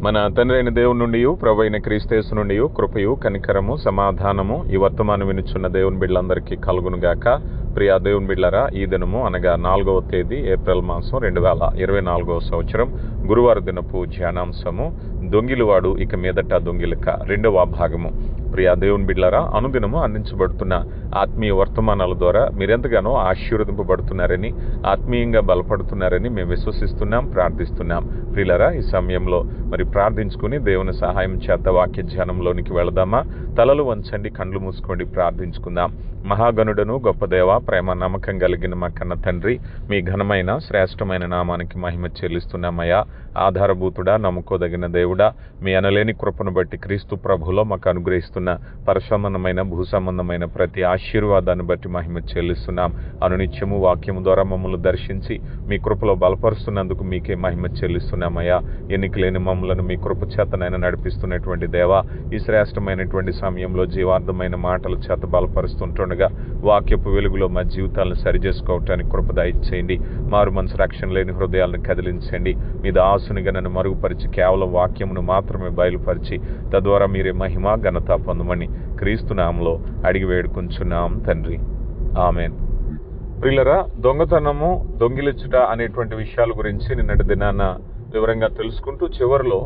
మన తండ్రి అయిన దేవుని నుండి ప్రభు అయిన క్రీస్తు నుండి కృపయు కనికరము సమాధానము ఈ వర్తమానం వినుచున్న దేవుని బిడ్డలందరికీ కలుగునుగాక. ప్రియా దేవుని బిడ్డలారా, ఈ దినము అనగా 4వ తేదీ ఏప్రిల్ మాసం 2024వ సంవత్సరం గురువారం దినపు ధ్యానాంశము దొంగిలివాడు ఇక మీదట దొంగిలక, 2వ భాగము. ప్రియా దేవుని బిడ్డలారా, అనుదినము అందించబడుతున్న ఆత్మీయ వర్తమానాల ద్వారా మీరెంతగానో ఆశీర్వదింపబడుతున్నారని, ఆత్మీయంగా బలపడుతున్నారని మేము విశ్వసిస్తున్నాం, ప్రార్థిస్తున్నాం. ప్రియులారా, ఈ సమయంలో మరి ప్రార్థించుకుని దేవుని సహాయం చేత వాక్య ధ్యానంలోనికి వెళదామా? తలలు వంచండి, కండ్లు మూసుకోండి, ప్రార్థించుకుందాం. మహాగణుడను గొప్ప దేవ, ప్రేమ నమ్మకం కలిగిన మా కన్న తండ్రి, మీ ఘనమైన శ్రేష్టమైన నామానికి మహిమ చెల్లిస్తున్నామయ్యా. ఆధారభూతుడా, నమ్ముకోదగిన దేవుడా, మీ అనలేని కృపను బట్టి క్రీస్తు ప్రభులో మాకు అనుగ్రహిస్తున్న పరసంబంధమైన భూసంబంధమైన ప్రతి ఆశీర్వాదాన్ని బట్టి మహిమ చెల్లిస్తున్నాం. అనునిత్యము వాక్యము ద్వారా మమ్మల్ని దర్శించి మీ కృపలో బలపరుస్తున్నందుకు మీకే మహిమ చెల్లిస్తున్నామయ్యా. ఎన్నికలేని మమ్మలను మీ కృప చేతనైనా నడిపిస్తున్నటువంటి దేవా, ఈ శ్రేష్టమైనటువంటి సమయంలో జీవార్థమైన మాటల చేత బలపరుస్తుంటుండగా వాక్యపు వెలుగులో మా జీవితాలను సరిచేసుకోవటానికి కృప దయచేయండి. మారు మనసు రక్షణ లేని హృదయాలను కదిలించండి. మీ దాసునిగా నన్ను మరుగుపరిచి కేవలం వాక్యమును మాత్రమే బయలుపరిచి తద్వారా మీరే మహిమ ఘనత పొందమని క్రీస్తు నామములో అడిగి వేడుకుంటున్నాం తండ్రి, ఆమెన్. ప్రియులరా, దొంగతనము, దొంగిలించుట అనేటువంటి విషయాల గురించి నిన్నటి దినాన వివరంగా తెలుసుకుంటూ చివరిలో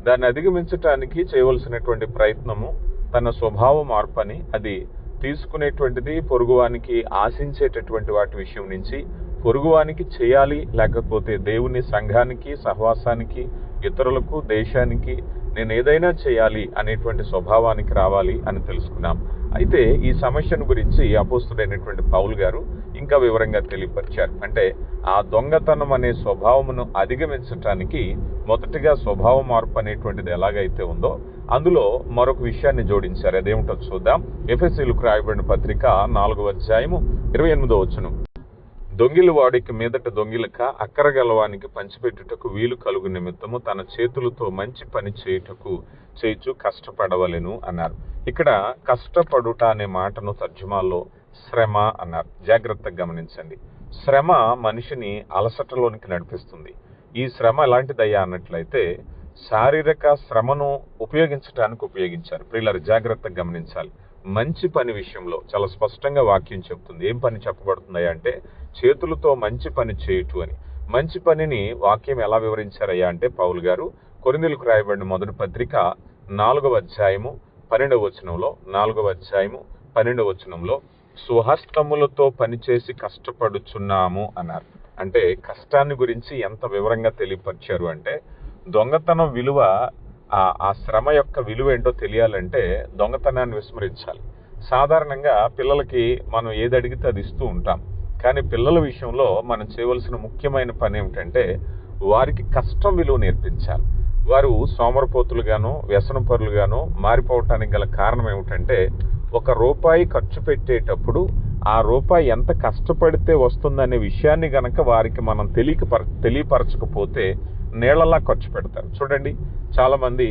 దాన్ని అధిగమించటానికి చేయవలసినటువంటి ప్రయత్నము తన స్వభావ మార్పని, అది తీసుకునేటువంటిది పొరుగువానికి ఆశించేటటువంటి వాటి విషయం నుంచి పొరుగువానికి చేయాలి, లేకపోతే దేవుని సంఘానికి, సహవాసానికి, ఇతరులకు, దేశానికి నేను ఏదైనా చేయాలి అనేటువంటి స్వభావానికి రావాలి అని తెలుసుకున్నాం. అయితే ఈ సమస్యను గురించి అపోస్తుడైనటువంటి పౌలు గారు ఇంకా వివరంగా తెలియపరిచారు. అంటే ఆ దొంగతనం అనే స్వభావమును అధిగమించటానికి మొదటిగా స్వభావ మార్పు అనేటువంటిది ఎలాగైతే ఉందో అందులో మరొక విషయాన్ని జోడించారు. అదేమిటో చూద్దాం. ఎఫెసీయులకు రాయబడిన పత్రిక 4వ అధ్యాయము 28వ వచనం. దొంగిలివాడికి మీదట దొంగిలక, అక్కరగలవానికి పంచిపెట్టుటకు వీలు కలుగు నిమిత్తము తన చేతులతో మంచి పని చేయుచు కష్టపడవలెను అన్నారు. ఇక్కడ కష్టపడుట అనే మాటను తర్జుమాలో శ్రమ అన్నారు. జాగ్రత్తగా గమనించండి. శ్రమ మనిషిని అలసటలోనికి నడిపిస్తుంది. ఈ శ్రమ ఎలాంటిదయ్యా అన్నట్లయితే శారీరక శ్రమను ఉపయోగించడానికి ఉపయోగించారు. ప్రియులారా, జాగ్రత్తగా గమనించాలి. మంచి పని విషయంలో చాలా స్పష్టంగా వాక్యం చెప్తుంది. ఏం పని చెప్పబడుతుందయ్యా అంటే చేతులతో మంచి పని చేయుట అని. మంచి పనిని వాక్యం ఎలా వివరించారయ్యా అంటే పౌలు గారు కొరింథీయులకు రాయబడిన మొదటి పత్రిక 4వ అధ్యాయము 12వ వచనంలో, 4వ అధ్యాయము 12వ వచనంలో స్వహస్తములతో పనిచేసి కష్టపడుచున్నాము అన్నారు. అంటే కష్టాన్ని గురించి ఎంత వివరంగా తెలియపరిచారు అంటే దొంగతనం విలువ, ఆ శ్రమ యొక్క విలువ ఏంటో తెలియాలంటే దొంగతనాన్ని విస్మరించాలి. సాధారణంగా పిల్లలకి మనం ఏది అడిగితే అది ఇస్తూ ఉంటాం. కానీ పిల్లల విషయంలో మనం చేయవలసిన ముఖ్యమైన పని ఏమిటంటే వారికి కష్టం విలువ నేర్పించాలి. వారు సోమరపోతులుగాను, వ్యసనపరులుగాను మారిపోవటానికి గల కారణం ఏమిటంటే ₹1 ఖర్చు పెట్టేటప్పుడు ఆ రూపాయి ఎంత కష్టపడితే వస్తుందనే విషయాన్ని గనక వారికి మనం తెలియపరచకపోతే నీళ్లలా ఖర్చు పెడతారు. చూడండి, చాలా మంది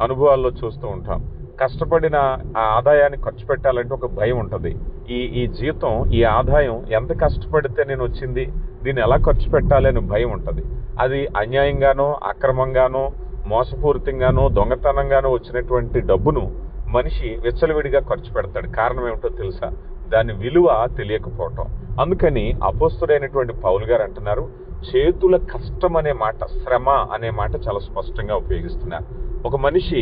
అనుభవాల్లో చూస్తూ ఉంటాం. కష్టపడిన ఆ ఆదాయాన్ని ఖర్చు పెట్టాలంటే ఒక భయం ఉంటుంది. ఈ జీతం, ఈ ఆదాయం ఎంత కష్టపడితే నేను వచ్చింది, దీన్ని ఎలా ఖర్చు పెట్టాలి అని భయం ఉంటుంది. అది అన్యాయంగానో, అక్రమంగానో, మోసపూరితంగానో, దొంగతనంగానో వచ్చినటువంటి డబ్బును మనిషి విచ్చలవిడిగా ఖర్చు పెడతాడు. కారణం ఏమిటో తెలుసా? దాని విలువ తెలియకపోవటం. అందుకని అపోస్తుడైనటువంటి పౌలు గారు అంటున్నారు, చేతుల కష్టం అనే మాట, శ్రమ అనే మాట చాలా స్పష్టంగా ఉపయోగిస్తున్నారు. ఒక మనిషి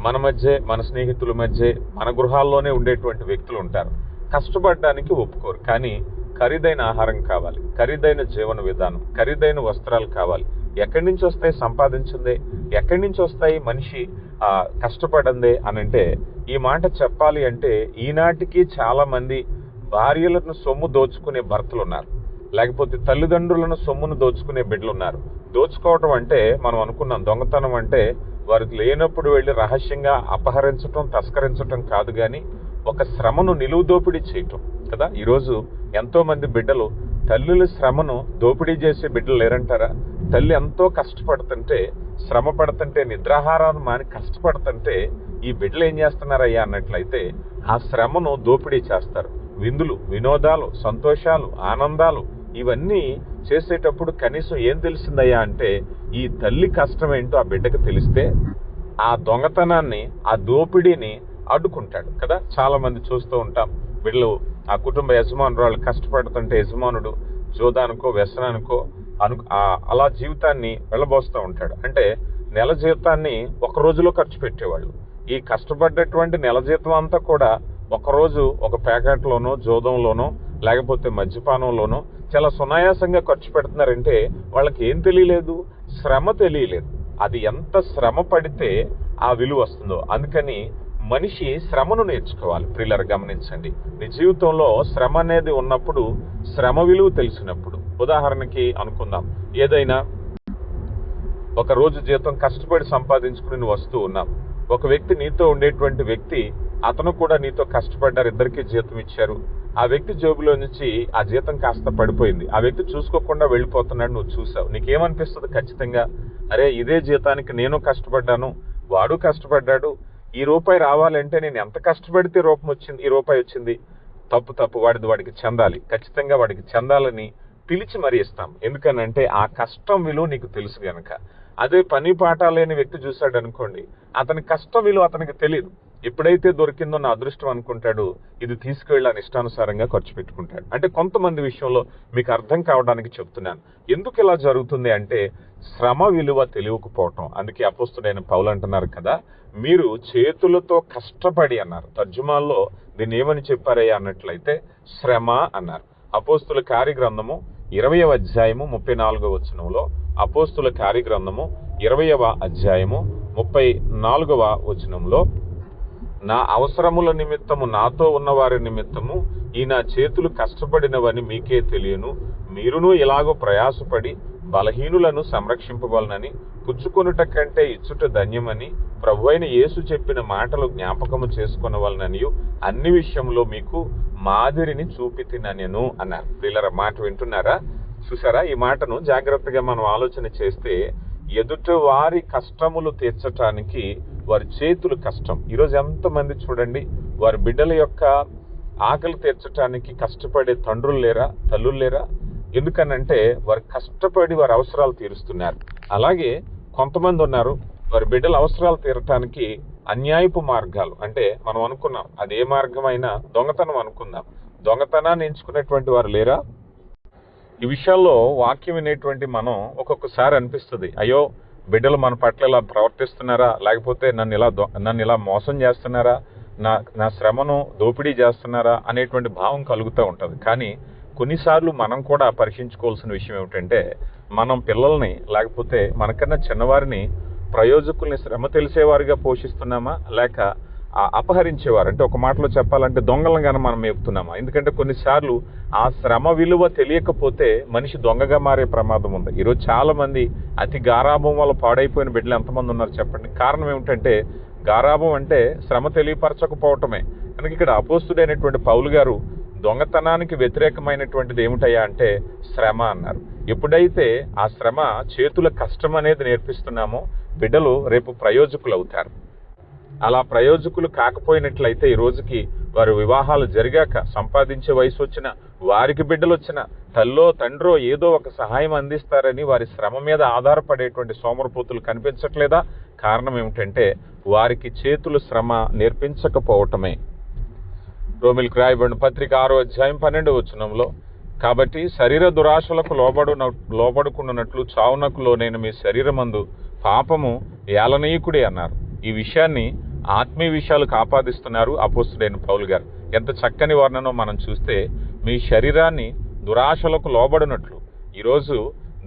మన మధ్య, మన స్నేహితుల మధ్య, మన గృహాల్లోనే ఉండేటువంటి వ్యక్తులు ఉంటారు. కష్టపడడానికి ఒప్పుకోరు. కానీ ఖరీదైన ఆహారం కావాలి, ఖరీదైన జీవన విధానం, ఖరీదైన వస్త్రాలు కావాలి. ఎక్కడి నుంచి వస్తాయి సంపాదించిందే? ఎక్కడి నుంచి వస్తాయి మనిషి కష్టపడందే అని అంటే ఈ మాట చెప్పాలి అంటే ఈనాటికి చాలా మంది భార్యలను సొమ్ము దోచుకునే భర్తలు ఉన్నారు. లేకపోతే తల్లిదండ్రులను సొమ్మును దోచుకునే బిడ్డలు ఉన్నారు. దోచుకోవటం అంటే మనం అనుకున్నాం దొంగతనం అంటే వారికి లేనప్పుడు వెళ్ళి రహస్యంగా అపహరించటం, తస్కరించటం కాదు, కానీ ఒక శ్రమను నిలువు దోపిడీ చేయటం కదా. ఈరోజు ఎంతో మంది బిడ్డలు తల్లుల శ్రమను దోపిడీ చేసే బిడ్డలు లేరంటారా? తల్లి ఎంతో కష్టపడుతుంటే, శ్రమ పడుతుంటే, నిద్రాహారాన్ని మాని కష్టపడుతుంటే ఈ బిడ్డలు ఏం చేస్తున్నారయ్యా అన్నట్లయితే ఆ శ్రమను దోపిడీ చేస్తారు. విందులు, వినోదాలు, సంతోషాలు, ఆనందాలు ఇవన్నీ చేసేటప్పుడు కనీసం ఏం తెలిసిందయ్యా అంటే ఈ తల్లి కష్టం ఏంటో ఆ బిడ్డకు తెలిస్తే ఆ దొంగతనాన్ని, ఆ దోపిడీని అడ్డుకుంటాడు కదా. చాలా మంది చూస్తూ ఉంటాం, వీళ్ళు ఆ కుటుంబ యజమానురాలు కష్టపడుతుంటే యజమానుడు జోదానికో వ్యసనానికో అలా జీవితాన్ని వెళ్ళబోస్తూ ఉంటాడు. అంటే నెల జీతాన్ని ఒక రోజులో ఖర్చు పెట్టేవాళ్ళు. ఈ కష్టపడ్డటువంటి నెల జీతం అంతా కూడా ఒకరోజు ఒక ప్యాకెట్లోనో, జోదంలోనో, లేకపోతే మద్యపానంలోనో చాలా సునాయాసంగా ఖర్చు పెడుతున్నారంటే వాళ్ళకి ఏం తెలియలేదు, శ్రమ తెలియలేదు. అది ఎంత శ్రమ పడితే ఆ విలువ వస్తుందో. అందుకని మనిషి శ్రమను నేర్చుకోవాలి. ప్రియులారా గమనించండి, నీ జీవితంలో శ్రమ అనేది ఉన్నప్పుడు, శ్రమ విలువ తెలిసినప్పుడు, ఉదాహరణకి అనుకుందాం, ఏదైనా ఒక రోజు జీతం కష్టపడి సంపాదించుకుని నువ్వు వస్తూ ఉన్నావు. ఒక వ్యక్తి, నీతో ఉండేటువంటి వ్యక్తి, అతను కూడా నీతో కష్టపడ్డారు, ఇద్దరికి జీతం ఇచ్చారు. ఆ వ్యక్తి జేబులో నుంచి ఆ జీతం కాస్త పడిపోయింది. ఆ వ్యక్తి చూసుకోకుండా వెళ్ళిపోతున్నాడు, నువ్వు చూసావు. నీకేమనిపిస్తుంది? ఖచ్చితంగా, అరే ఇదే జీతానికి నేను కష్టపడ్డాను, వాడు కష్టపడ్డాడు, ఈ రూపాయి రావాలంటే నేను ఎంత కష్టపడితే ఈ రూపాయి వచ్చింది. తప్పు వాడికి చెందాలి, ఖచ్చితంగా వాడికి చెందాలని పిలిచి మరీ ఇస్తాం. ఎందుకనంటే ఆ కష్టం విలువ నీకు తెలుసు గనక. అదే పని పాట లేని వ్యక్తి చూశాడు అనుకోండి, అతని కష్టం విలువ అతనికి తెలియదు. ఎప్పుడైతే దొరికిందో నా అదృష్టం అనుకుంటాడు, ఇది తీసుకువెళ్ళని ఇష్టానుసారంగా ఖర్చు పెట్టుకుంటాడు. అంటే కొంతమంది విషయంలో మీకు అర్థం కావడానికి చెప్తున్నాను. ఎందుకు ఇలా జరుగుతుంది అంటే శ్రమ విలువ తెలియకపోవటం. అందుకే అపోస్తుడైన పౌలు అంటున్నారు కదా, మీరు చేతులతో కష్టపడి అన్నారు. తర్జుమాల్లో దీన్ని ఏమని చెప్పారయ్యా అన్నట్లయితే శ్రమ అన్నారు. అపోస్తుల కార్యగ్రంథము 20వ అధ్యాయము 34వ వచనంలో, అపోస్తుల కార్యగ్రంథము 20వ అధ్యాయము 34వ వచనంలో, నా అవసరముల నిమిత్తము నాతో ఉన్నవారి నిమిత్తము ఈ నా చేతులు కష్టపడినవని మీకే తెలియను, మీరును ఇలాగో ప్రయాసపడి బలహీనులను సంరక్షింపవలనని, పుచ్చుకొనుట కంటే ఇచ్చుట ధన్యమని ప్రభువైన యేసు చెప్పిన మాటలు జ్ఞాపకము చేసుకొనవలనని అన్ని విషయంలో మీకు మాదిరిని చూపితినెను అన్నారు. పిల్లల మాట వింటున్నారా? చూసారా? ఈ మాటను జాగ్రత్తగా మనం ఆలోచన చేస్తే, ఎదుటి వారి కష్టములు తీర్చటానికి వారి చేతులు కష్టం. ఈరోజు ఎంతమంది చూడండి, వారి బిడ్డల యొక్క ఆకలి తీర్చటానికి కష్టపడే తండ్రులు లేరా, తల్లులు లేరా? ఎందుకనంటే వారు కష్టపడి వారి అవసరాలు తీరుస్తున్నారు. అలాగే కొంతమంది ఉన్నారు, వారి బిడ్డల అవసరాలు తీరటానికి అన్యాయపు మార్గాలు, అంటే మనం అనుకున్నాం అది ఏ మార్గమైనా దొంగతనం అనుకుందాం, దొంగతనాన్ని ఎంచుకునేటువంటి వారు లేరా? ఈ విషయాల్లో వాక్యం వినేటువంటి మనం ఒక్కొక్కసారి అనిపిస్తుంది, అయ్యో బిడ్డలు మన పట్ల ఇలా ప్రవర్తిస్తున్నారా, లేకపోతే నన్ను ఇలా మోసం చేస్తున్నారా, నా శ్రమను దోపిడీ చేస్తున్నారా అనేటువంటి భావం కలుగుతూ ఉంటుంది. కానీ కొన్నిసార్లు మనం కూడా పరీక్షించుకోవాల్సిన విషయం ఏమిటంటే, మనం పిల్లల్ని లేకపోతే మనకన్నా చిన్నవారిని ప్రయోజకుల్ని శ్రమ తెలిసేవారిగా పోషిస్తున్నామా, లేక అపహరించేవారు, అంటే ఒక మాటలో చెప్పాలంటే దొంగలను కానీ మనం మేపుతున్నామా? ఎందుకంటే కొన్నిసార్లు ఆ శ్రమ విలువ తెలియకపోతే మనిషి దొంగగా మారే ప్రమాదం ఉంది. ఈరోజు చాలా మంది అతి గారాభం వల్ల పాడైపోయిన బిడ్డలు ఎంతమంది ఉన్నారు చెప్పండి. కారణం ఏమిటంటే గారాభం అంటే శ్రమ తెలియపరచకపోవటమే. కనుక ఇక్కడ అపోస్తుడైనటువంటి పౌలు గారు దొంగతనానికి వ్యతిరేకమైనటువంటిది ఏమిటయ్యా అంటే శ్రమ అన్నారు. ఎప్పుడైతే ఆ శ్రమ చేతుల కష్టం అనేది నేర్పిస్తున్నామో బిడ్డలు రేపు ప్రయోజకులు అవుతారు. అలా ప్రయోజకులు కాకపోయినట్లయితే ఈ రోజుకి వారు వివాహాలు జరిగాక సంపాదించే వయసు వచ్చిన వారికి బిడ్డలు వచ్చిన తల్లో తండ్రో ఏదో ఒక సహాయం అందిస్తారని వారి శ్రమ మీద ఆధారపడేటువంటి సోమరపోతులు కనిపించట్లేదా? కారణం ఏమిటంటే వారికి చేతులు శ్రమ నేర్పించకపోవటమే. రోమిలకు రాయబడిన పత్రిక 6వ అధ్యాయం 12వ వచనంలో, కాబట్టి శరీర దురాశలకు లోబడుకున్నట్లు చావునకు లోనైన మీ శరీరమందు పాపము ఏలనీయకుడే అన్నారు. ఈ విషయాన్ని ఆత్మీయ విషయాలకు ఆపాదిస్తున్నారు అపోస్తుడైన పౌలు గారు. ఎంత చక్కని వర్ణనో మనం చూస్తే, మీ శరీరాన్ని దురాశలకు లోబడినట్లు. ఈరోజు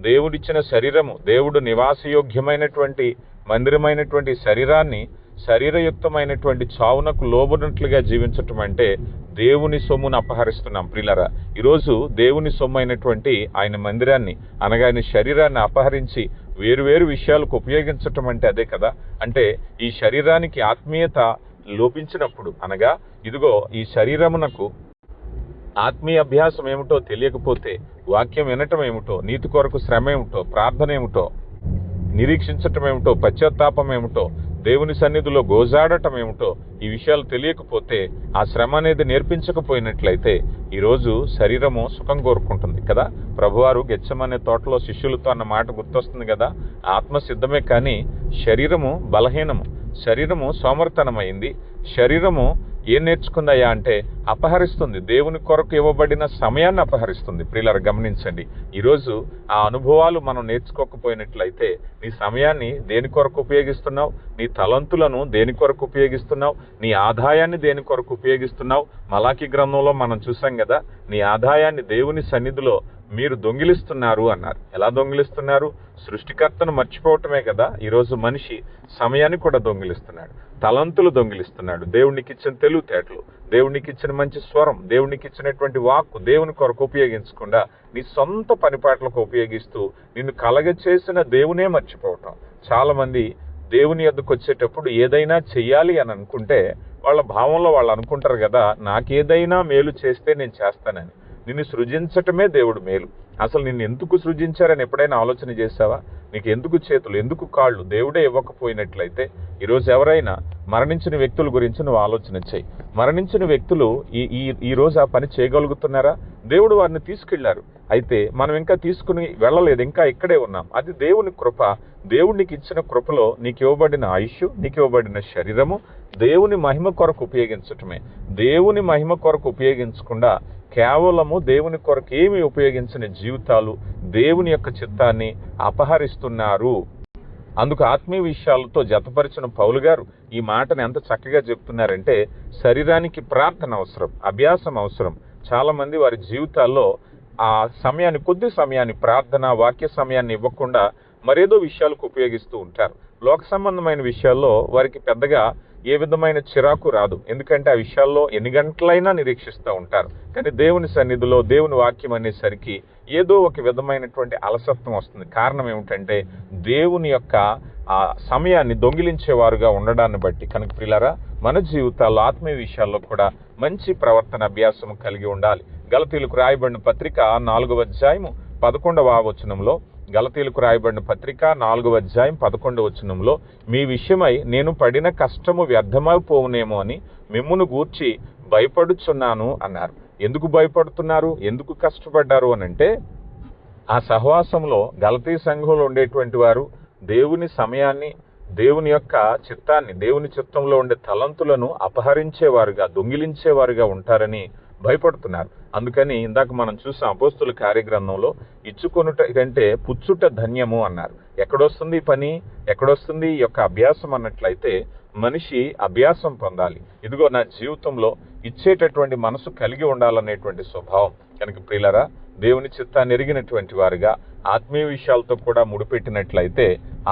దేవుడిచ్చిన శరీరము, దేవుడు నివాసయోగ్యమైనటువంటి మందిరమైనటువంటి శరీరాన్ని శరీరయుక్తమైనటువంటి చావునకు లోబడినట్లుగా జీవించటం అంటే దేవుని సొమ్మును అపహరిస్తున్నాం. ప్రియులారా, ఈరోజు దేవుని సొమ్ము అయినటువంటి ఆయన మందిరాన్ని అనగా ఆయన శరీరాన్ని అపహరించి వేరువేరు విషయాలకు ఉపయోగించటం అంటే అదే కదా. అంటే ఈ శరీరానికి ఆత్మీయత లోపించినప్పుడు, అనగా ఇదిగో ఈ శరీరమునకు ఆత్మీయ అభ్యాసం ఏమిటో తెలియకపోతే, వాక్యం వినటం ఏమిటో, నీతి కొరకు శ్రమ ఏమిటో, ప్రార్థన ఏమిటో, నిరీక్షించటం ఏమిటో, పశ్చాత్తాపం ఏమిటో దేవుని సన్నిధిలో గోజాడటం ఏమిటో ఈ విషయాలు తెలియకపోతే, ఆ శ్రమ అనేది నేర్పించకపోయినట్లయితే ఈరోజు శరీరము సుఖం కోరుకుంటుంది కదా. ప్రభువారు గెత్సెమనే తోటలో శిష్యులతో అన్న మాట గుర్తొస్తుంది కదా. ఆత్మ సిద్ధమే కానీ శరీరము బలహీనము, శరీరము సోమర్తనమైంది. శరీరము ఏం నేర్చుకుందయ్యా అంటే అపహరిస్తుంది, దేవుని కొరకు ఇవ్వబడిన సమయాన్ని అపహరిస్తుంది. ప్రియులారా గమనించండి, ఈరోజు ఆ అనుభవాలు మనం నేర్చుకోకపోయినట్లయితే నీ సమయాన్ని దేని కొరకు ఉపయోగిస్తున్నావు, నీ తలంతులను దేని కొరకు ఉపయోగిస్తున్నావు, నీ ఆదాయాన్ని దేని కొరకు ఉపయోగిస్తున్నావు. మలాకి గ్రంథంలో మనం చూసాం కదా, నీ ఆదాయాన్ని దేవుని సన్నిధిలో మీరు దొంగిలిస్తున్నారు అన్నారు. ఎలా దొంగిలిస్తున్నారు? సృష్టికర్తను మర్చిపోవటమే కదా. ఈరోజు మనిషి సమయాన్ని కూడా దొంగిలిస్తున్నాడు, తలంతులు దొంగిలిస్తున్నాడు, దేవునికి ఇచ్చిన తెలివితేటలు, దేవునికి ఇచ్చిన మంచి స్వరం, దేవునికి ఇచ్చినటువంటి వాక్కు దేవుని కొరకు ఉపయోగించకుండా నీ సొంత పనిపాట్లకు ఉపయోగిస్తూ నిన్ను కలగచేసిన దేవునే మర్చిపోవటం. చాలా మంది దేవుని యొద్దకు వచ్చేటప్పుడు ఏదైనా చెయ్యాలి అని అనుకుంటే వాళ్ళ భావంలో వాళ్ళు అనుకుంటారు కదా, నాకేదైనా మేలు చేస్తే నేను చేస్తానని. నిన్ను సృజించటమే దేవుడు మేలు. అసలు నిన్ను ఎందుకు సృజించారని ఎప్పుడైనా ఆలోచన చేశావా? నీకు ఎందుకు చేతులు, ఎందుకు కాళ్ళు దేవుడే ఇవ్వకపోయినట్లయితే ఈరోజు ఎవరైనా మరణించిన వ్యక్తుల గురించి నువ్వు ఆలోచన చేయి. మరణించిన వ్యక్తులు ఈ రోజు ఆ పని చేయగలుగుతున్నారా? దేవుడు వారిని తీసుకెళ్లారు, అయితే మనం ఇంకా తీసుకుని వెళ్ళలేదు, ఇంకా ఇక్కడే ఉన్నాం. అది దేవుని కృప. దేవుడికి ఇచ్చిన కృపలో నీకు ఇవ్వబడిన ఆయుష్, నీకు ఇవ్వబడిన శరీరము దేవుని మహిమ కొరకు ఉపయోగించటమే. దేవుని మహిమ కొరకు ఉపయోగించకుండా కేవలము దేవుని కొరకు ఏమి ఉపయోగించిన జీవితాలు దేవుని యొక్క చిత్తాన్ని అపహరిస్తున్నారు. అందుకు ఆత్మీయ విషయాలతో జతపరిచిన పౌలు గారు ఈ మాటను ఎంత చక్కగా చెప్తున్నారంటే, శరీరానికి ప్రార్థన అవసరం, అభ్యాసం అవసరం. చాలా మంది వారి జీవితాల్లో ఆ సమయాన్ని, కొద్ది సమయాన్ని, ప్రార్థన వాక్య సమయాన్ని ఇవ్వకుండా మరేదో విషయాలకు ఉపయోగిస్తూ ఉంటారు. లోక సంబంధమైన విషయాల్లో వారికి పెద్దగా ఏ విధమైన చిరాకు రాదు, ఎందుకంటే ఆ విషయాల్లో ఎన్ని గంటలైనా నిరీక్షిస్తూ ఉంటారు. కానీ దేవుని సన్నిధిలో దేవుని వాక్యం అనేసరికి ఏదో ఒక విధమైనటువంటి అలసత్వం వస్తుంది. కారణం ఏమిటంటే దేవుని యొక్క ఆ సమయాన్ని దొంగిలించేవారుగా ఉండడాన్ని బట్టి. కనుక ప్రియులారా, మన జీవితాల్లో ఆత్మీయ విషయాల్లో కూడా మంచి ప్రవర్తన అభ్యాసం కలిగి ఉండాలి. గలతీయులకు రాయబడిన పత్రిక 4వ అధ్యాయము 11వ వచనంలో, గలతీయులకు రాయబడిన పత్రిక 4వ అధ్యాయం 11వ వచనంలో, మీ విషయమై నేను పడిన కష్టము వ్యర్థమైపోవునేమో అని మిమ్మును గూర్చి భయపడుచున్నాను అన్నారు. ఎందుకు భయపడుతున్నారు, ఎందుకు కష్టపడ్డారు అనంటే, ఆ సహవాసంలో గలతీ సంఘంలో ఉండేటువంటి వారు దేవుని సమయాన్ని, దేవుని యొక్క చిత్తాన్ని, దేవుని చిత్తంలో ఉండే తలంతులను అపహరించేవారుగా, దొంగిలించేవారుగా ఉంటారని భయపడుతున్నారు. అందుకని ఇందాక మనం చూసాం అపోస్తుల కార్యగ్రంథంలో, ఇచ్చుకొనుట కంటే పుచ్చుట ధన్యము అన్నారు. ఎక్కడొస్తుంది ఈ పని, ఎక్కడొస్తుంది ఈ యొక్క అభ్యాసం అన్నట్లయితే మనిషి అభ్యాసం పొందాలి. ఇదిగో నా జీవితంలో ఇచ్చేటటువంటి మనసు కలిగి ఉండాలనేటువంటి స్వభావం. కనుక ప్రియులారా, దేవుని చిత్తాన్ని ఎరిగినటువంటి వారుగా ఆత్మీయ విషయాలతో కూడా ముడిపెట్టినట్లయితే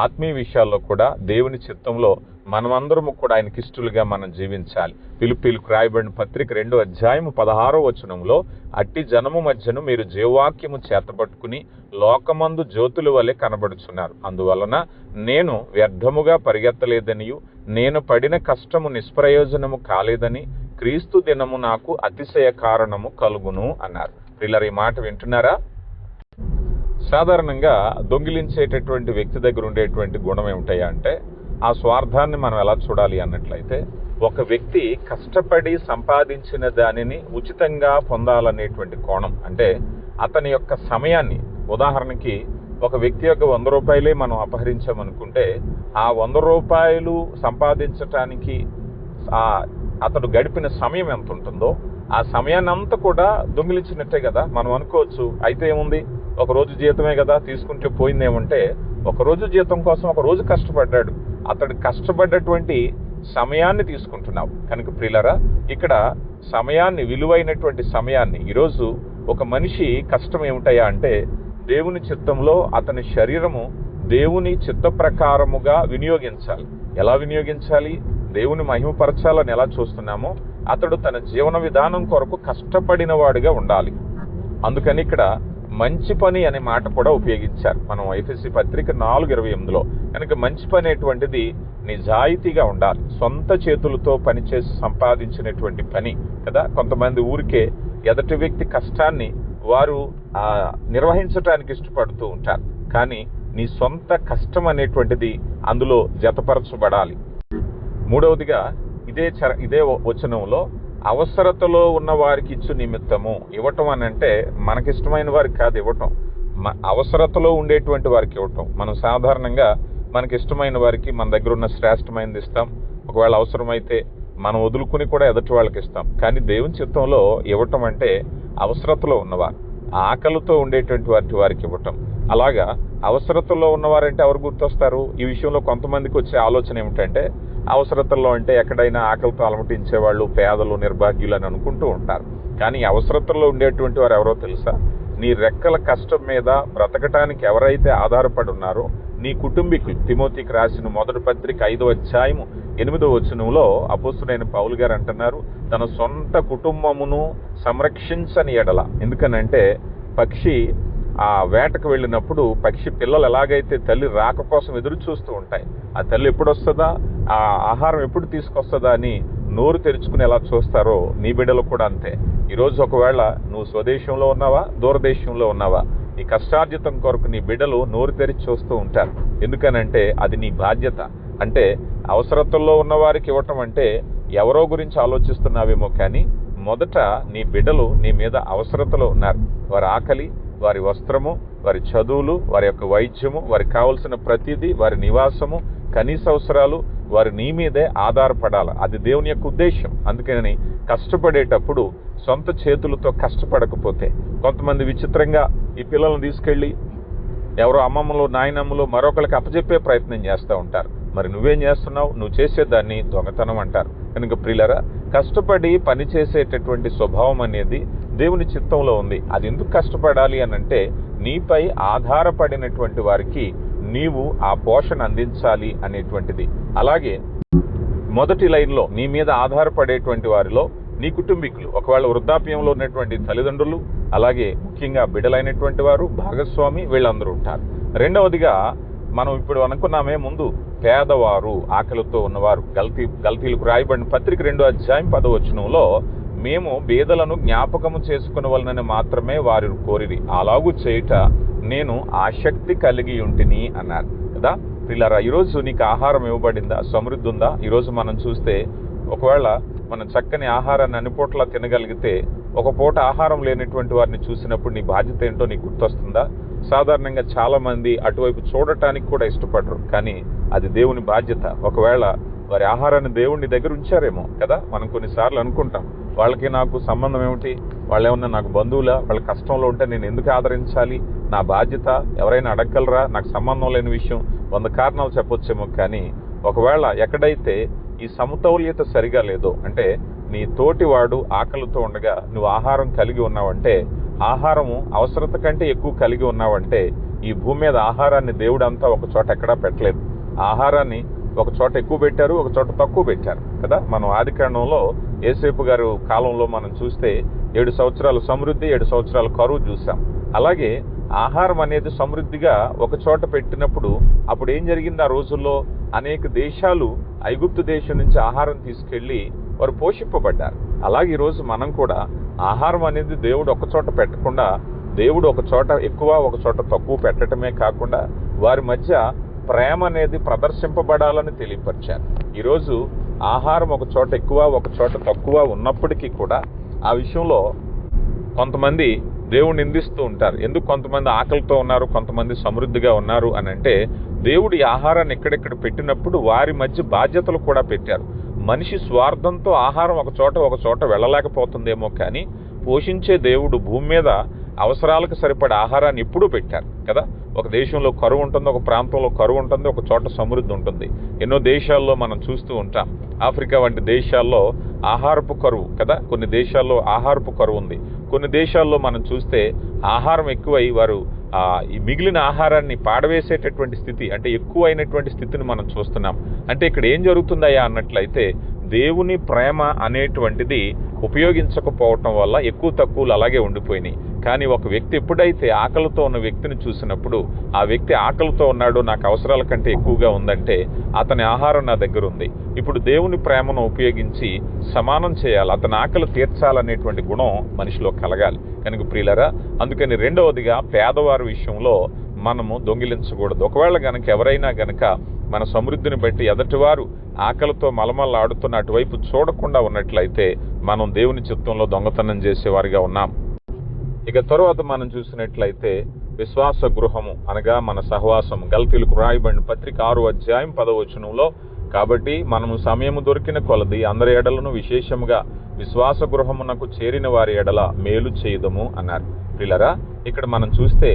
ఆత్మీయ విషయాల్లో కూడా దేవుని చిత్తంలో మనమందరము కూడా ఆయనకి ఇష్టలుగా మనం జీవించాలి. ఫిలిప్పీయులకు రాయబడిన పత్రిక 2వ అధ్యాయము 16వ వచనంలో, అట్టి జనము మధ్యను మీరు జీవవాక్యము చేతపట్టుకుని లోకమందు జ్యోతుల వలె కనబడుచున్నారు. అందువలన నేను వ్యర్థముగా పరిగెత్తలేదనియు నేను పడిన కష్టము నిష్ప్రయోజనము కాలేదని క్రీస్తు దినము నాకు అతిశయ కారణము కలుగును అన్నారు. ప్రియులారా, ఈ మాట వింటున్నారా? సాధారణంగా దొంగిలించేటటువంటి వ్యక్తి దగ్గర ఉండేటువంటి గుణం ఏమిటయ్యా అంటే, ఆ స్వార్థాన్ని మనం ఎలా చూడాలి అన్నట్లయితే, ఒక వ్యక్తి కష్టపడి సంపాదించిన దానిని ఉచితంగా పొందాలనేటువంటి కోణం. అంటే అతని యొక్క సమయాన్ని, ఉదాహరణకి ఒక వ్యక్తి యొక్క 100 రూపాయలే మనం అపహరించామనుకుంటే, ఆ 100 రూపాయలు సంపాదించటానికి అతడు గడిపిన సమయం ఎంత ఉంటుందో ఆ సమయాన్ని అంతా కూడా దొంగిలించినట్టే కదా మనం అనుకోవచ్చు. అయితే ఏముంది, ఒక రోజు జీతమే కదా తీసుకుంటే పోయిందేమంటే, ఒక రోజు జీతం కోసం ఒక రోజు కష్టపడ్డాడు, అతడు కష్టపడ్డటువంటి సమయాన్ని తీసుకుంటున్నావు. కనుక ప్రియులారా, ఇక్కడ సమయాన్ని, విలువైనటువంటి సమయాన్ని, ఈరోజు ఒక మనిషి కష్టం ఏమిటయ్యా అంటే, దేవుని చిత్తంలో అతని శరీరము దేవుని చిత్త ప్రకారముగా వినియోగించాలి. ఎలా వినియోగించాలి? దేవుని మహిమపరచాలని ఎలా చూస్తున్నామో అతడు తన జీవన విధానం కొరకు కష్టపడిన వాడిగా ఉండాలి. అందుకని ఇక్కడ మంచి పని అనే మాట కూడా ఉపయోగించారు మనం ఎఫెసీ పత్రిక 4:28లో. కనుక మంచి పని అనేటువంటిది నిజాయితీగా ఉండాలి, సొంత చేతులతో పనిచేసి సంపాదించినటువంటి పని కదా. కొంతమంది ఊరికే ఎదటి వ్యక్తి కష్టాన్ని వారు నిర్వహించడానికి ఇష్టపడుతూ ఉంటారు, కానీ నీ సొంత కష్టం అనేటువంటిది అందులో జతపరచబడాలి. మూడవదిగా ఇదే వచనంలో అవసరతలో ఉన్న వారికి ఇచ్చు నిమిత్తము. ఇవ్వటం అని అంటే మనకిష్టమైన వారికి కాదు ఇవ్వటం, అవసరతలో ఉండేటువంటి వారికి ఇవ్వటం. మనం సాధారణంగా మనకిష్టమైన వారికి మన దగ్గర ఉన్న శ్రేష్టమైనది ఇస్తాం. ఒకవేళ అవసరమైతే మనం వదులుకుని కూడా ఎదుటి వాళ్ళకి ఇస్తాం. కానీ దేవుని చిత్తంలో ఇవ్వటం అంటే అవసరతలో ఉన్నవారు, ఆకలితో ఉండేటువంటి వారికి ఇవ్వటం. అలాగా అవసరతలో ఉన్నవారంటే ఎవరు గుర్తొస్తారు? ఈ విషయంలో కొంతమందికి వచ్చే ఆలోచన ఏమిటంటే, అవసరతల్లో అంటే ఎక్కడైనా ఆకలితో అలమటించేవాళ్ళు, పేదలు, నిర్భాగ్యులు అని అనుకుంటూ ఉంటారు. కానీ అవసరతల్లో ఉండేటువంటి వారు ఎవరో తెలుసా? నీ రెక్కల కష్టం మీద బ్రతకటానికి ఎవరైతే ఆధారపడి ఉన్నారో నీ కుటుంబీకులు. తిమోతికి రాసిన మొదటి పత్రిక 5వ అధ్యాయము 8వ వచనంలో అపోస్తులైన పౌలు గారు అంటున్నారు, తన సొంత కుటుంబమును సంరక్షించని ఎడల. ఎందుకనంటే పక్షి ఆ వేటకు వెళ్ళినప్పుడు పక్షి పిల్లలు ఎలాగైతే తల్లి రాక కోసం ఎదురు చూస్తూ ఉంటాయి, ఆ తల్లి ఎప్పుడు వస్తుందా, ఆ ఆహారం ఎప్పుడు తీసుకొస్తుందా అని నోరు తెరుచుకుని ఎలా చూస్తారో నీ బిడ్డలు కూడా అంతే. ఈరోజు ఒకవేళ నువ్వు స్వదేశంలో ఉన్నావా, దూరదేశంలో ఉన్నావా, నీ కష్టార్జితం కొరకు నీ బిడ్డలు నోరు తెరిచి చూస్తూ ఉంటారు. ఎందుకనంటే అది నీ బాధ్యత. అంటే అవసరతల్లో ఉన్నవారికి ఇవ్వటం అంటే ఎవరో గురించి ఆలోచిస్తున్నావేమో, కానీ మొదట నీ బిడ్డలు నీ మీద అవసరతలో ఉన్నారు. వారి ఆకలి, వారి వస్త్రము, వారి చదువులు, వారి యొక్క వైద్యము, వారికి కావలసిన ప్రతిదీ, వారి నివాసము, కనీస అవసరాలు వారు నీ మీదే ఆధారపడాలి. అది దేవుని యొక్క ఉద్దేశం. అందుకని కష్టపడేటప్పుడు సొంత చేతులతో కష్టపడకపోతే, కొంతమంది విచిత్రంగా ఈ పిల్లలను తీసుకెళ్ళి ఎవరో అమ్మమ్మలు, నాయనమ్మలు మరొకరికి అప్పచెప్పే ప్రయత్నం చేస్తూ ఉంటారు. మరి నువ్వేం చేస్తున్నావు? నువ్వు చేసేదాన్ని దొంగతనం అంటారు. కనుక ప్రియులారా, కష్టపడి పని చేసేటటువంటి స్వభావం అనేది దేవుని చిత్తంలో ఉంది. అది ఎందుకు కష్టపడాలి అని అంటే, నీపై ఆధారపడినటువంటి వారికి నీవు ఆ పోషణ అందించాలి అనేటువంటిది. అలాగే మొదటి లైన్లో నీ మీద ఆధారపడేటువంటి వారిలో నీ కుటుంబీకులు, ఒకవేళ వృద్ధాప్యంలో ఉన్నటువంటి తల్లిదండ్రులు, అలాగే ముఖ్యంగా బిడ్డలైనటువంటి వారు, భాగస్వామి, వీళ్ళందరూ ఉంటారు. రెండవదిగా మనం ఇప్పుడు అనుకున్నామే ముందు, పేదవారు, ఆకలితో ఉన్నవారు. గల్తీలకు రాయబడిన పత్రిక 2వ అధ్యాయం 10వ వచనంలో, మేము బీదలను జ్ఞాపకము చేసుకునవలనని మాత్రమే వారు కోరిరి, అలాగూ చేయుట నేను ఆసక్తి కలిగి ఉంటిని అన్నారు కదా. పిల్లరా, ఈరోజు నీకు ఆహారం ఇవ్వబడిందా? సమృద్ధి ఉందా? ఈరోజు మనం చూస్తే ఒకవేళ మనం చక్కని ఆహారాన్ని అన్ని పూటలా తినగలిగితే, ఒక పూట ఆహారం లేనటువంటి వారిని చూసినప్పుడు నీ బాధ్యత ఏంటో నీకు గుర్తొస్తుందా? సాధారణంగా చాలా మంది అటువైపు చూడటానికి కూడా ఇష్టపడరు, కానీ అది దేవుని బాధ్యత. ఒకవేళ వారి ఆహారాన్ని దేవుని దగ్గర ఉంచారేమో కదా. మనం కొన్నిసార్లు అనుకుంటాం, వాళ్ళకి నాకు సంబంధం ఏమిటి, వాళ్ళు ఏమన్నా నాకు బంధువులా, వాళ్ళ కష్టంలో ఉంటే నేను ఎందుకు ఆదరించాలి, నా బాధ్యత, ఎవరైనా అడగగలరా, నాకు సంబంధం లేని విషయం, 100 కారణాలు చెప్పొచ్చేమో. కానీ ఒకవేళ ఎక్కడైతే ఈ సమతౌల్యత సరిగా లేదో, అంటే నీ తోటివాడు ఆకలితో ఉండగా నువ్వు ఆహారం కలిగి ఉన్నావంటే, ఆహారము అవసరత కంటే ఎక్కువ కలిగి ఉన్నావంటే, ఈ భూమి మీద ఆహారాన్ని దేవుడు అంతా ఒక చోట ఎక్కడా పెట్టలేదు. ఆహారాన్ని ఒక చోట ఎక్కువ పెట్టారు, ఒక చోట తక్కువ పెట్టారు కదా. మనం ఆదికాండంలో యేసేపు గారు కాలంలో మనం చూస్తే 7 సంవత్సరాలు సమృద్ధి, 7 సంవత్సరాలు కరువు చూసాం. అలాగే ఆహారం అనేది సమృద్ధిగా ఒక చోట పెట్టినప్పుడు అప్పుడు ఏం జరిగింది? ఆ రోజుల్లో అనేక దేశాలు ఐగుప్తు దేశం నుంచి ఆహారం తీసుకెళ్లి వారు పోషింపబడ్డారు. అలాగే ఈరోజు మనం కూడా ఆహారం అనేది దేవుడు ఒక చోట పెట్టకుండా, దేవుడు ఒక చోట ఎక్కువ ఒక చోట తక్కువ పెట్టడమే కాకుండా వారి మధ్య ప్రేమ అనేది ప్రదర్శింపబడాలని తెలియపరిచారు. ఈరోజు ఆహారం ఒక చోట ఎక్కువ ఒక చోట తక్కువ ఉన్నప్పటికీ కూడా ఆ విషయంలో కొంతమంది దేవుడిని నిందిస్తూ ఉంటారు. ఎందుకు కొంతమంది ఆకలితో ఉన్నారు, కొంతమంది సమృద్ధిగా ఉన్నారు అని అంటే, దేవుడు ఈ ఆహారాన్ని ఎక్కడెక్కడ పెట్టినప్పుడు వారి మధ్య బాధ్యతలు కూడా పెట్టారు. మనిషి స్వార్థంతో ఆహారం ఒక చోట వెళ్ళలేకపోతుందేమో, కానీ పోషించే దేవుడు భూమి మీద అవసరాలకు సరిపడే ఆహారాన్ని ఎప్పుడూ పెట్టారు కదా. ఒక దేశంలో కరువు ఉంటుంది, ఒక ప్రాంతంలో కరువు ఉంటుంది, ఒక చోట సమృద్ధి ఉంటుంది. ఎన్నో దేశాల్లో మనం చూస్తూ ఉంటాం. ఆఫ్రికా వంటి దేశాల్లో ఆహారపు కరువు కదా, కొన్ని దేశాల్లో ఆహారపు కరువు ఉంది. కొన్ని దేశాల్లో మనం చూస్తే ఆహారం ఎక్కువై వారు ఈ మిగిలిన ఆహారాన్ని పాడవేసేటటువంటి స్థితి, అంటే ఎక్కువైనటువంటి స్థితిని మనం చూస్తున్నాం. అంటే ఇక్కడ ఏం జరుగుతుందయ్యా అన్నట్లయితే, దేవుని ప్రేమ అనేటువంటిది ఉపయోగించకపోవటం వల్ల ఎక్కువ తక్కువలు అలాగే ఉండిపోయినాయి. కానీ ఒక వ్యక్తి ఎప్పుడైతే ఆకలితో ఉన్న వ్యక్తిని చూసినప్పుడు, ఆ వ్యక్తి ఆకలితో ఉన్నాడు, నాకు అవసరాల కంటే ఎక్కువగా ఉందంటే అతని ఆహారం నా దగ్గర ఉంది, ఇప్పుడు దేవుని ప్రేమను ఉపయోగించి సమానం చేయాలి, అతని ఆకలి తీర్చాలనేటువంటి గుణం మనిషిలో కలగాలి. కనుక ప్రియులరా, అందుకని రెండవదిగా పేదవారి విషయంలో మనము దొంగిలించకూడదు. ఒకవేళ గనక ఎవరైనా గనక మన సమృద్ధిని బట్టి ఎదటివారు ఆకలితో మలమల్లాడుతున్న అటువైపు చూడకుండా ఉన్నట్లయితే మనం దేవుని చిత్తంలో దొంగతనం చేసేవారిగా ఉన్నాం. ఇక తరువాత మనం చూసినట్లయితే విశ్వాస గృహము అనగా మన సహవాసం. గల్తీలకు రాయబడిన పత్రిక 6వ అధ్యాయం 10వ వచనంలో, కాబట్టి మనము సమయము దొరికిన కొలది అందరి ఎడలను విశేషముగా విశ్వాస గృహమునకు చేరిన వారి ఎడల మేలు చేయదము అన్నారు. ప్రియులారా, ఇక్కడ మనం చూస్తే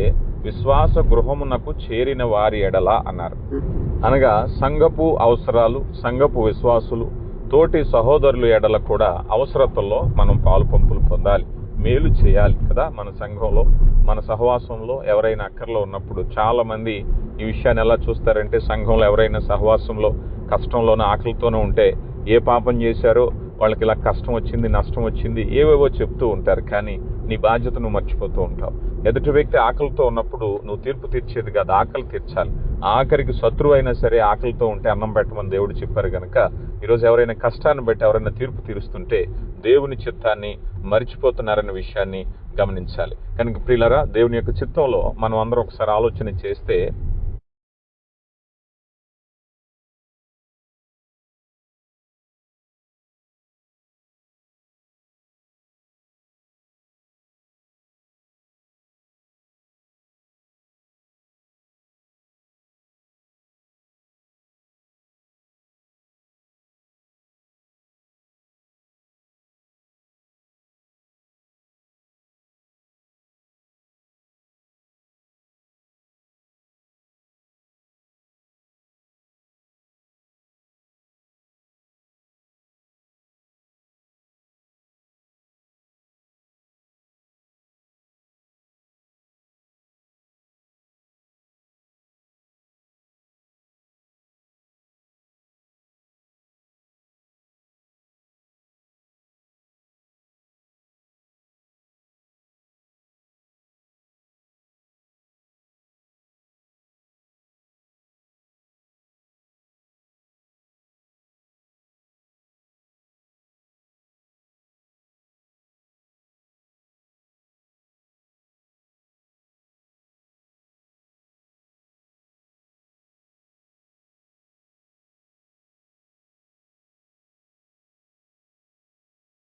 విశ్వాస గృహమునకు చేరిన వారి ఎడల అన్నారు. అనగా సంఘపు అవసరాలు, సంఘపు విశ్వాసులు, తోటి సహోదరుల ఎడల కూడా అవసరతల్లో మనం పాలు పంపులు పొందాలి, మేలు చేయాలి కదా. మన సంఘంలో, మన సహవాసంలో ఎవరైనా అక్కర్లో ఉన్నప్పుడు చాలా మంది ఈ విషయాన్ని ఎలా చూస్తారంటే, సంఘంలో ఎవరైనా సహవాసంలో కష్టంలోనూ ఆకలితోనూ ఉంటే ఏ పాపం చేశారో, వాళ్ళకి ఇలా కష్టం వచ్చింది, నష్టం వచ్చింది, ఏవేవో చెప్తూ ఉంటారు. కానీ నీ బాధ్యత నువ్వు మర్చిపోతూ ఉంటావు. ఎదుటి వ్యక్తి ఆకలితో ఉన్నప్పుడు నువ్వు తీర్పు తీర్చేది కాదు, ఆకలి తీర్చాలి. ఆఖరికి శత్రువు అయినా సరే ఆకలితో ఉంటే అన్నం పెట్టమని దేవుడు చెప్పారు కనుక ఈరోజు ఎవరైనా కష్టాన్ని బట్టి ఎవరైనా తీర్పు తీరుస్తుంటే దేవుని చిత్తాన్ని మర్చిపోతున్నారనే విషయాన్ని గమనించాలి. కనుక ప్రియులారా, దేవుని యొక్క చిత్తంలో మనం అందరం ఒకసారి ఆలోచన చేస్తే